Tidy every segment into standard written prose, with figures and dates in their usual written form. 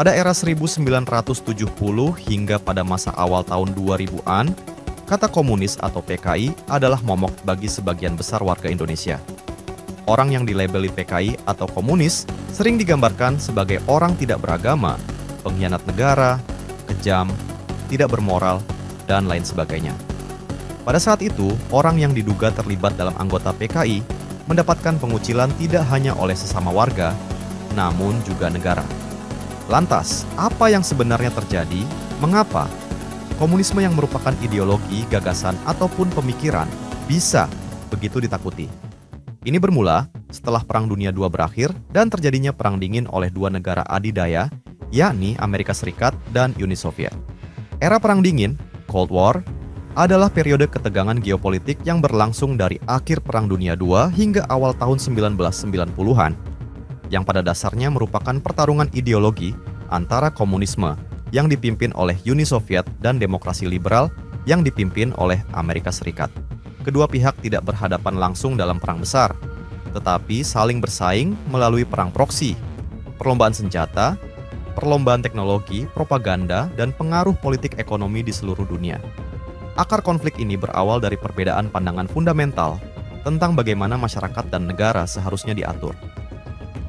Pada era 1970 hingga pada masa awal tahun 2000-an, kata komunis atau PKI adalah momok bagi sebagian besar warga Indonesia. Orang yang dilabeli PKI atau komunis sering digambarkan sebagai orang tidak beragama, pengkhianat negara, kejam, tidak bermoral, dan lain sebagainya. Pada saat itu, orang yang diduga terlibat dalam anggota PKI mendapatkan pengucilan tidak hanya oleh sesama warga, namun juga negara. Lantas, apa yang sebenarnya terjadi? Mengapa komunisme yang merupakan ideologi, gagasan, ataupun pemikiran bisa begitu ditakuti? Ini bermula setelah Perang Dunia II berakhir dan terjadinya Perang Dingin oleh dua negara adidaya, yakni Amerika Serikat dan Uni Soviet. Era Perang Dingin, Cold War, adalah periode ketegangan geopolitik yang berlangsung dari akhir Perang Dunia II hingga awal tahun 1990-an, yang pada dasarnya merupakan pertarungan ideologi antara komunisme yang dipimpin oleh Uni Soviet dan demokrasi liberal yang dipimpin oleh Amerika Serikat. Kedua pihak tidak berhadapan langsung dalam perang besar, tetapi saling bersaing melalui perang proksi, perlombaan senjata, perlombaan teknologi, propaganda, dan pengaruh politik ekonomi di seluruh dunia. Akar konflik ini berawal dari perbedaan pandangan fundamental tentang bagaimana masyarakat dan negara seharusnya diatur.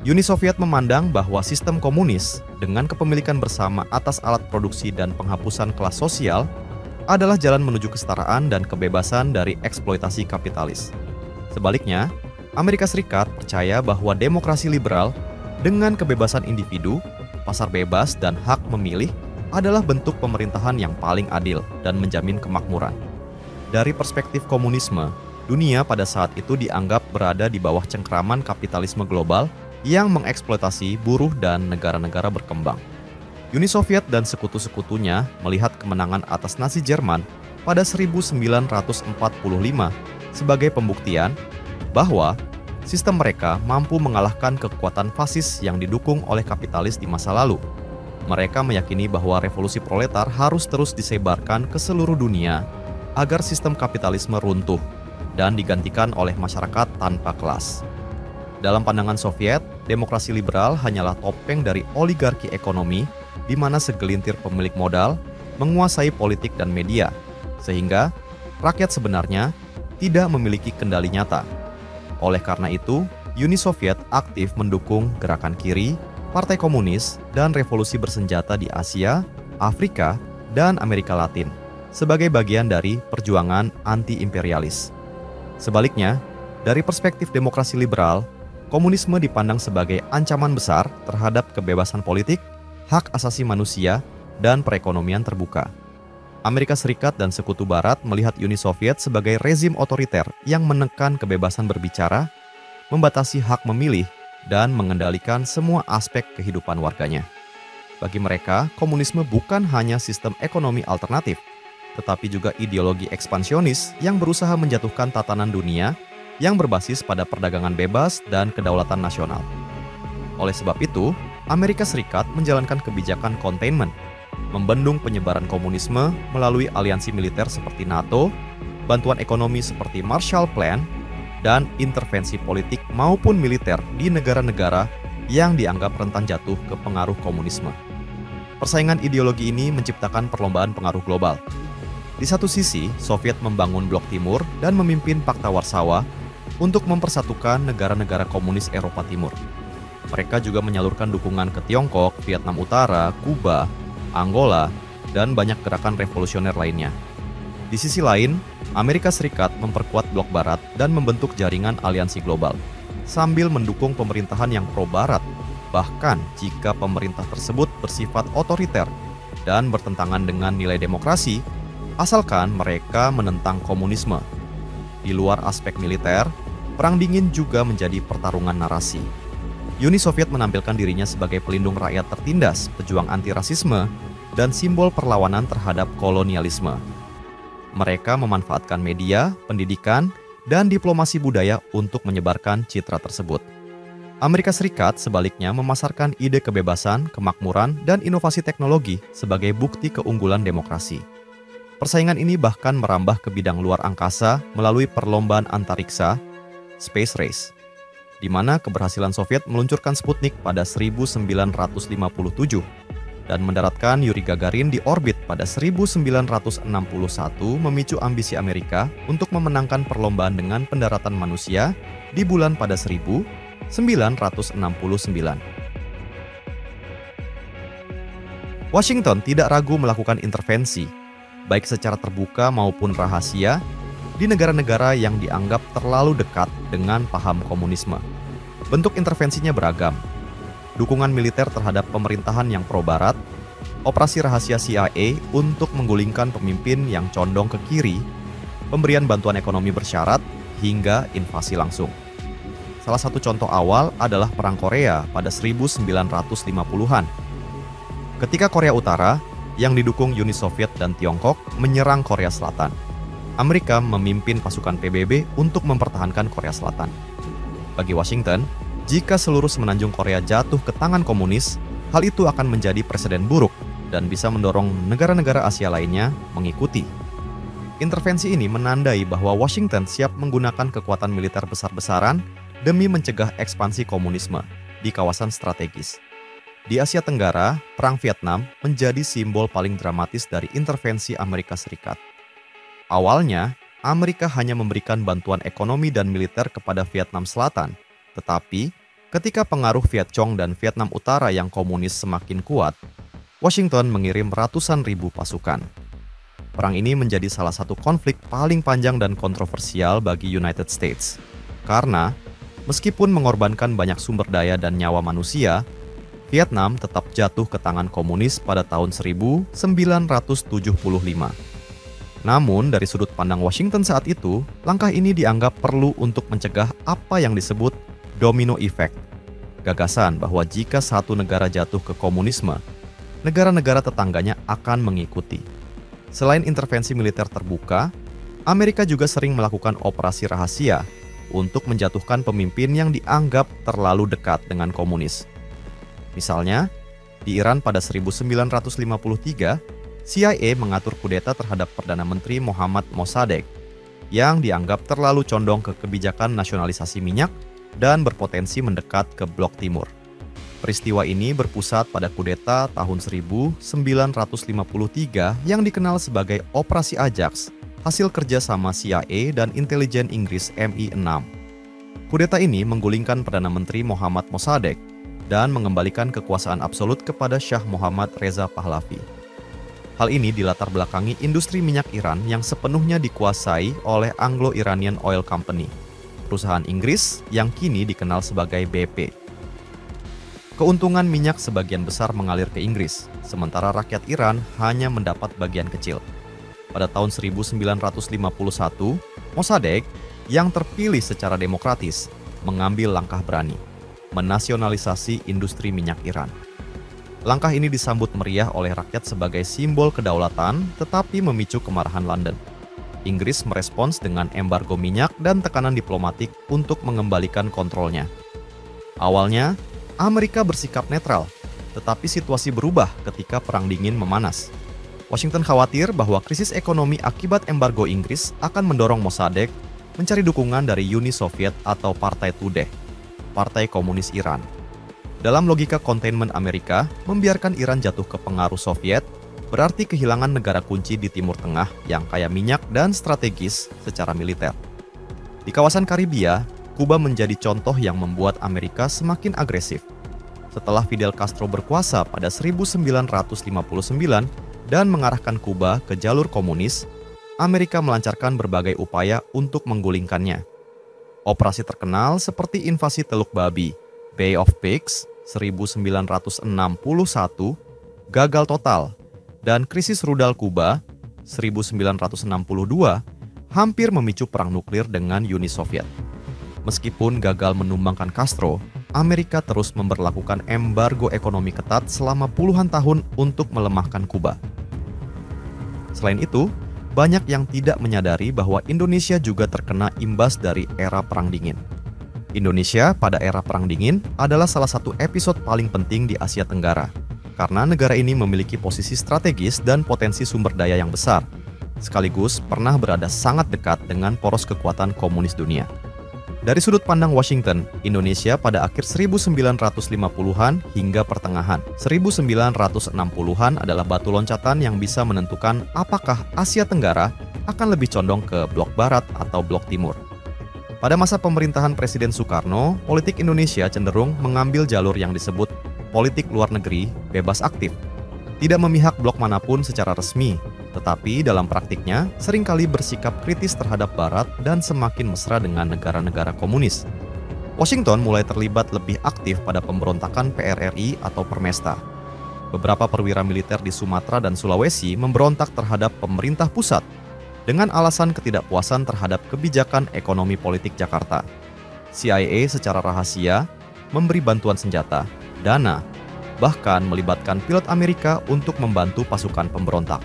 Uni Soviet memandang bahwa sistem komunis dengan kepemilikan bersama atas alat produksi dan penghapusan kelas sosial adalah jalan menuju kesetaraan dan kebebasan dari eksploitasi kapitalis. Sebaliknya, Amerika Serikat percaya bahwa demokrasi liberal dengan kebebasan individu, pasar bebas, dan hak memilih adalah bentuk pemerintahan yang paling adil dan menjamin kemakmuran. Dari perspektif komunisme, dunia pada saat itu dianggap berada di bawah cengkraman kapitalisme global yang mengeksploitasi buruh dan negara-negara berkembang. Uni Soviet dan sekutu-sekutunya melihat kemenangan atas Nazi Jerman pada 1945 sebagai pembuktian bahwa sistem mereka mampu mengalahkan kekuatan fasis yang didukung oleh kapitalis di masa lalu. Mereka meyakini bahwa revolusi proletar harus terus disebarkan ke seluruh dunia agar sistem kapitalisme runtuh dan digantikan oleh masyarakat tanpa kelas. Dalam pandangan Soviet, demokrasi liberal hanyalah topeng dari oligarki ekonomi di mana segelintir pemilik modal menguasai politik dan media, sehingga rakyat sebenarnya tidak memiliki kendali nyata. Oleh karena itu, Uni Soviet aktif mendukung gerakan kiri, partai komunis, dan revolusi bersenjata di Asia, Afrika, dan Amerika Latin sebagai bagian dari perjuangan anti-imperialis. Sebaliknya, dari perspektif demokrasi liberal, komunisme dipandang sebagai ancaman besar terhadap kebebasan politik, hak asasi manusia, dan perekonomian terbuka. Amerika Serikat dan Sekutu Barat melihat Uni Soviet sebagai rezim otoriter yang menekan kebebasan berbicara, membatasi hak memilih, dan mengendalikan semua aspek kehidupan warganya. Bagi mereka, komunisme bukan hanya sistem ekonomi alternatif, tetapi juga ideologi ekspansionis yang berusaha menjatuhkan tatanan dunia yang berbasis pada perdagangan bebas dan kedaulatan nasional. Oleh sebab itu, Amerika Serikat menjalankan kebijakan containment, membendung penyebaran komunisme melalui aliansi militer seperti NATO, bantuan ekonomi seperti Marshall Plan, dan intervensi politik maupun militer di negara-negara yang dianggap rentan jatuh ke pengaruh komunisme. Persaingan ideologi ini menciptakan perlombaan pengaruh global. Di satu sisi, Soviet membangun Blok Timur dan memimpin Pakta Warsawa untuk mempersatukan negara-negara komunis Eropa Timur. Mereka juga menyalurkan dukungan ke Tiongkok, Vietnam Utara, Kuba, Angola, dan banyak gerakan revolusioner lainnya. Di sisi lain, Amerika Serikat memperkuat Blok Barat dan membentuk jaringan aliansi global, sambil mendukung pemerintahan yang pro-Barat, bahkan jika pemerintah tersebut bersifat otoriter dan bertentangan dengan nilai demokrasi, asalkan mereka menentang komunisme. Di luar aspek militer, Perang Dingin juga menjadi pertarungan narasi. Uni Soviet menampilkan dirinya sebagai pelindung rakyat tertindas, pejuang anti-rasisme, dan simbol perlawanan terhadap kolonialisme. Mereka memanfaatkan media, pendidikan, dan diplomasi budaya untuk menyebarkan citra tersebut. Amerika Serikat sebaliknya memasarkan ide kebebasan, kemakmuran, dan inovasi teknologi sebagai bukti keunggulan demokrasi. Persaingan ini bahkan merambah ke bidang luar angkasa melalui perlombaan antariksa, Space Race, di mana keberhasilan Soviet meluncurkan Sputnik pada 1957 dan mendaratkan Yuri Gagarin di orbit pada 1961 memicu ambisi Amerika untuk memenangkan perlombaan dengan pendaratan manusia di bulan pada 1969. Washington tidak ragu melakukan intervensi, baik secara terbuka maupun rahasia, di negara-negara yang dianggap terlalu dekat dengan paham komunisme. Bentuk intervensinya beragam. Dukungan militer terhadap pemerintahan yang pro-barat, operasi rahasia CIA untuk menggulingkan pemimpin yang condong ke kiri, pemberian bantuan ekonomi bersyarat, hingga invasi langsung. Salah satu contoh awal adalah Perang Korea pada 1950-an. Ketika Korea Utara, yang didukung Uni Soviet dan Tiongkok, menyerang Korea Selatan, Amerika memimpin pasukan PBB untuk mempertahankan Korea Selatan. Bagi Washington, jika seluruh semenanjung Korea jatuh ke tangan komunis, hal itu akan menjadi presiden buruk dan bisa mendorong negara-negara Asia lainnya mengikuti. Intervensi ini menandai bahwa Washington siap menggunakan kekuatan militer besar-besaran demi mencegah ekspansi komunisme di kawasan strategis. Di Asia Tenggara, Perang Vietnam menjadi simbol paling dramatis dari intervensi Amerika Serikat. Awalnya, Amerika hanya memberikan bantuan ekonomi dan militer kepada Vietnam Selatan, tetapi ketika pengaruh Viet Cong dan Vietnam Utara yang komunis semakin kuat, Washington mengirim ratusan ribu pasukan. Perang ini menjadi salah satu konflik paling panjang dan kontroversial bagi United States, karena meskipun mengorbankan banyak sumber daya dan nyawa manusia, Vietnam tetap jatuh ke tangan komunis pada tahun 1975. Namun, dari sudut pandang Washington saat itu, langkah ini dianggap perlu untuk mencegah apa yang disebut domino effect. Gagasan bahwa jika satu negara jatuh ke komunisme, negara-negara tetangganya akan mengikuti. Selain intervensi militer terbuka, Amerika juga sering melakukan operasi rahasia untuk menjatuhkan pemimpin yang dianggap terlalu dekat dengan komunis. Misalnya, di Iran pada 1953, CIA mengatur kudeta terhadap Perdana Menteri Mohammad Mossadegh yang dianggap terlalu condong ke kebijakan nasionalisasi minyak dan berpotensi mendekat ke Blok Timur. Peristiwa ini berpusat pada kudeta tahun 1953 yang dikenal sebagai Operasi Ajax, hasil kerjasama CIA dan intelijen Inggris MI6. Kudeta ini menggulingkan Perdana Menteri Mohammad Mossadegh dan mengembalikan kekuasaan absolut kepada Shah Muhammad Reza Pahlavi. Hal ini dilatar belakangi industri minyak Iran yang sepenuhnya dikuasai oleh Anglo-Iranian Oil Company, perusahaan Inggris yang kini dikenal sebagai BP. Keuntungan minyak sebagian besar mengalir ke Inggris, sementara rakyat Iran hanya mendapat bagian kecil. Pada tahun 1951, Mossadegh yang terpilih secara demokratis mengambil langkah berani, menasionalisasi industri minyak Iran. Langkah ini disambut meriah oleh rakyat sebagai simbol kedaulatan, tetapi memicu kemarahan London. Inggris merespons dengan embargo minyak dan tekanan diplomatik untuk mengembalikan kontrolnya. Awalnya, Amerika bersikap netral, tetapi situasi berubah ketika Perang Dingin memanas. Washington khawatir bahwa krisis ekonomi akibat embargo Inggris akan mendorong Mossadegh mencari dukungan dari Uni Soviet atau Partai Tudeh, Partai Komunis Iran. Dalam logika containment Amerika, membiarkan Iran jatuh ke pengaruh Soviet berarti kehilangan negara kunci di Timur Tengah yang kaya minyak dan strategis secara militer. Di kawasan Karibia, Kuba menjadi contoh yang membuat Amerika semakin agresif. Setelah Fidel Castro berkuasa pada 1959 dan mengarahkan Kuba ke jalur komunis, Amerika melancarkan berbagai upaya untuk menggulingkannya. Operasi terkenal seperti invasi Teluk Babi, Bay of Pigs, 1961, gagal total, dan krisis rudal Kuba, 1962, hampir memicu perang nuklir dengan Uni Soviet. Meskipun gagal menumbangkan Castro, Amerika terus memberlakukan embargo ekonomi ketat selama puluhan tahun untuk melemahkan Kuba. Selain itu, banyak yang tidak menyadari bahwa Indonesia juga terkena imbas dari era Perang Dingin. Indonesia pada era Perang Dingin adalah salah satu episode paling penting di Asia Tenggara, karena negara ini memiliki posisi strategis dan potensi sumber daya yang besar, sekaligus pernah berada sangat dekat dengan poros kekuatan komunis dunia. Dari sudut pandang Washington, Indonesia pada akhir 1950-an hingga pertengahan 1960-an adalah batu loncatan yang bisa menentukan apakah Asia Tenggara akan lebih condong ke blok barat atau blok timur. Pada masa pemerintahan Presiden Soekarno, politik Indonesia cenderung mengambil jalur yang disebut politik luar negeri bebas aktif. Tidak memihak blok manapun secara resmi, tetapi dalam praktiknya seringkali bersikap kritis terhadap Barat dan semakin mesra dengan negara-negara komunis. Washington mulai terlibat lebih aktif pada pemberontakan PRRI atau Permesta. Beberapa perwira militer di Sumatera dan Sulawesi memberontak terhadap pemerintah pusat dengan alasan ketidakpuasan terhadap kebijakan ekonomi politik Jakarta. CIA secara rahasia memberi bantuan senjata, dana, bahkan melibatkan pilot Amerika untuk membantu pasukan pemberontak.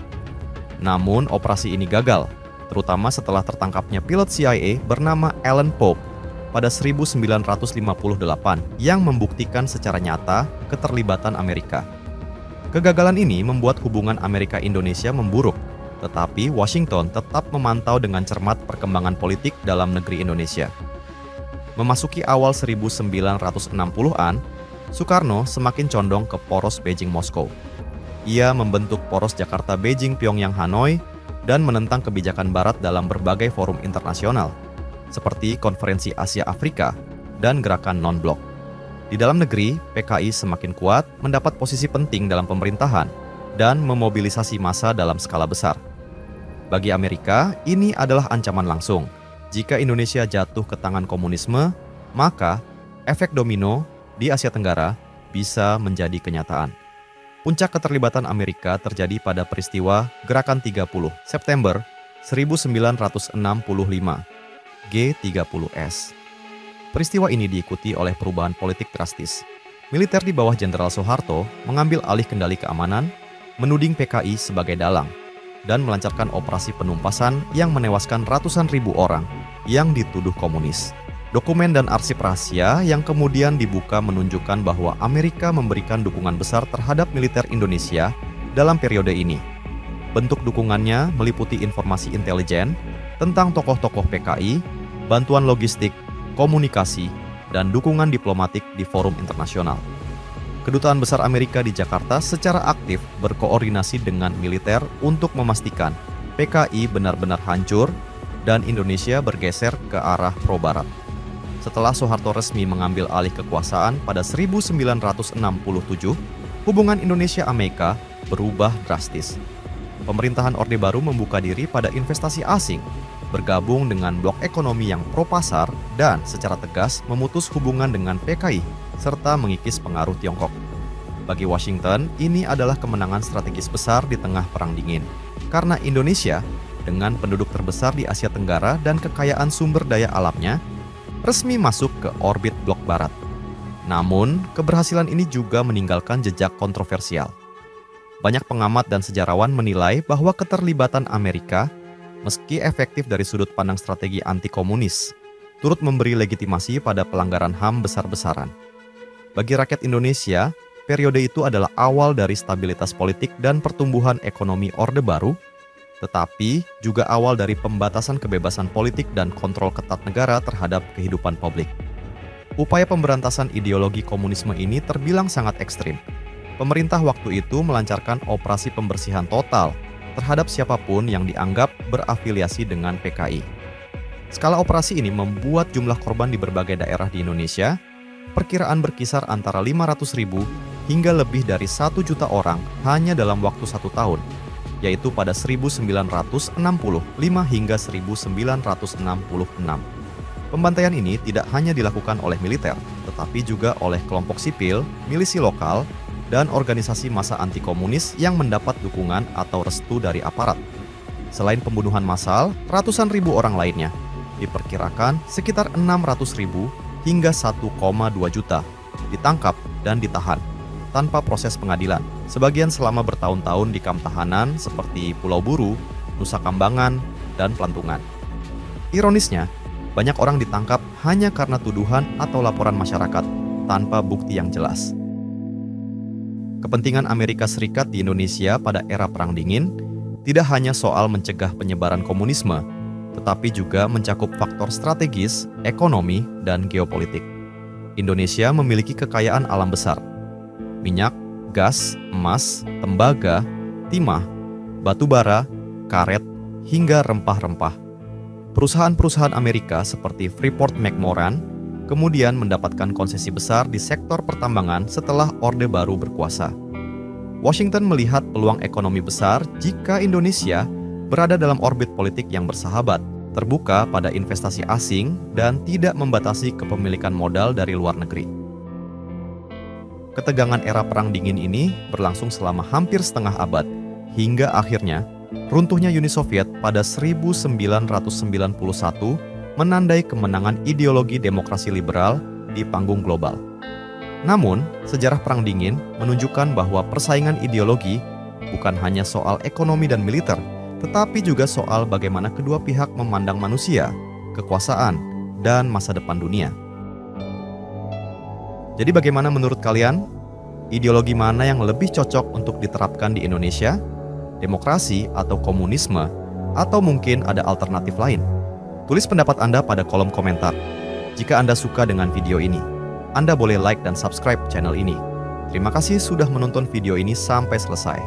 Namun operasi ini gagal, terutama setelah tertangkapnya pilot CIA bernama Alan Pope pada 1958 yang membuktikan secara nyata keterlibatan Amerika. Kegagalan ini membuat hubungan Amerika-Indonesia memburuk, tetapi Washington tetap memantau dengan cermat perkembangan politik dalam negeri Indonesia. Memasuki awal 1960-an, Soekarno semakin condong ke poros Beijing-Moskow. Ia membentuk poros Jakarta-Beijing-Pyongyang-Hanoi dan menentang kebijakan Barat dalam berbagai forum internasional, seperti Konferensi Asia-Afrika dan Gerakan Non-Blok. Di dalam negeri, PKI semakin kuat, mendapat posisi penting dalam pemerintahan, dan memobilisasi massa dalam skala besar. Bagi Amerika, ini adalah ancaman langsung. Jika Indonesia jatuh ke tangan komunisme, maka efek domino di Asia Tenggara bisa menjadi kenyataan. Puncak keterlibatan Amerika terjadi pada peristiwa Gerakan 30 September 1965, G30S. Peristiwa ini diikuti oleh perubahan politik drastis. Militer di bawah Jenderal Soeharto mengambil alih kendali keamanan, menuding PKI sebagai dalang, dan melancarkan operasi penumpasan yang menewaskan ratusan ribu orang yang dituduh komunis. Dokumen dan arsip rahasia yang kemudian dibuka menunjukkan bahwa Amerika memberikan dukungan besar terhadap militer Indonesia dalam periode ini. Bentuk dukungannya meliputi informasi intelijen tentang tokoh-tokoh PKI, bantuan logistik, komunikasi, dan dukungan diplomatik di forum internasional. Kedutaan Besar Amerika di Jakarta secara aktif berkoordinasi dengan militer untuk memastikan PKI benar-benar hancur dan Indonesia bergeser ke arah pro-barat. Setelah Soeharto resmi mengambil alih kekuasaan pada 1967, hubungan Indonesia-Amerika berubah drastis. Pemerintahan Orde Baru membuka diri pada investasi asing, bergabung dengan blok ekonomi yang pro-pasar dan secara tegas memutus hubungan dengan PKI, serta mengikis pengaruh Tiongkok. Bagi Washington, ini adalah kemenangan strategis besar di tengah Perang Dingin, karena Indonesia, dengan penduduk terbesar di Asia Tenggara dan kekayaan sumber daya alamnya, resmi masuk ke orbit blok barat. Namun, keberhasilan ini juga meninggalkan jejak kontroversial. Banyak pengamat dan sejarawan menilai bahwa keterlibatan Amerika, meski efektif dari sudut pandang strategi anti-komunis, turut memberi legitimasi pada pelanggaran HAM besar-besaran. Bagi rakyat Indonesia, periode itu adalah awal dari stabilitas politik dan pertumbuhan ekonomi Orde Baru, tetapi juga awal dari pembatasan kebebasan politik dan kontrol ketat negara terhadap kehidupan publik. Upaya pemberantasan ideologi komunisme ini terbilang sangat ekstrim. Pemerintah waktu itu melancarkan operasi pembersihan total terhadap siapapun yang dianggap berafiliasi dengan PKI. Skala operasi ini membuat jumlah korban di berbagai daerah di Indonesia, perkiraan berkisar antara 500.000 hingga lebih dari 1 juta orang hanya dalam waktu 1 tahun, yaitu pada 1965 hingga 1966. Pembantaian ini tidak hanya dilakukan oleh militer, tetapi juga oleh kelompok sipil, milisi lokal, dan organisasi massa anti-komunis yang mendapat dukungan atau restu dari aparat. Selain pembunuhan massal, ratusan ribu orang lainnya, diperkirakan sekitar 600.000 hingga 1,2 juta, ditangkap dan ditahan tanpa proses pengadilan, sebagian selama bertahun-tahun di kamp tahanan seperti Pulau Buru, Nusa Kambangan, dan Pelantungan. Ironisnya, banyak orang ditangkap hanya karena tuduhan atau laporan masyarakat tanpa bukti yang jelas. Kepentingan Amerika Serikat di Indonesia pada era Perang Dingin tidak hanya soal mencegah penyebaran komunisme, tetapi juga mencakup faktor strategis, ekonomi, dan geopolitik. Indonesia memiliki kekayaan alam besar: minyak, gas, emas, tembaga, timah, batu bara, karet, hingga rempah-rempah. Perusahaan-perusahaan Amerika seperti Freeport-McMoRan kemudian mendapatkan konsesi besar di sektor pertambangan setelah Orde Baru berkuasa. Washington melihat peluang ekonomi besar jika Indonesia berada dalam orbit politik yang bersahabat, terbuka pada investasi asing, dan tidak membatasi kepemilikan modal dari luar negeri. Ketegangan era Perang Dingin ini berlangsung selama hampir setengah abad, hingga akhirnya runtuhnya Uni Soviet pada 1991 menandai kemenangan ideologi demokrasi liberal di panggung global. Namun, sejarah Perang Dingin menunjukkan bahwa persaingan ideologi bukan hanya soal ekonomi dan militer, tetapi juga soal bagaimana kedua pihak memandang manusia, kekuasaan, dan masa depan dunia. Jadi bagaimana menurut kalian? Ideologi mana yang lebih cocok untuk diterapkan di Indonesia? Demokrasi atau komunisme? Atau mungkin ada alternatif lain? Tulis pendapat Anda pada kolom komentar. Jika Anda suka dengan video ini, Anda boleh like dan subscribe channel ini. Terima kasih sudah menonton video ini sampai selesai.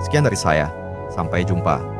Sekian dari saya, sampai jumpa.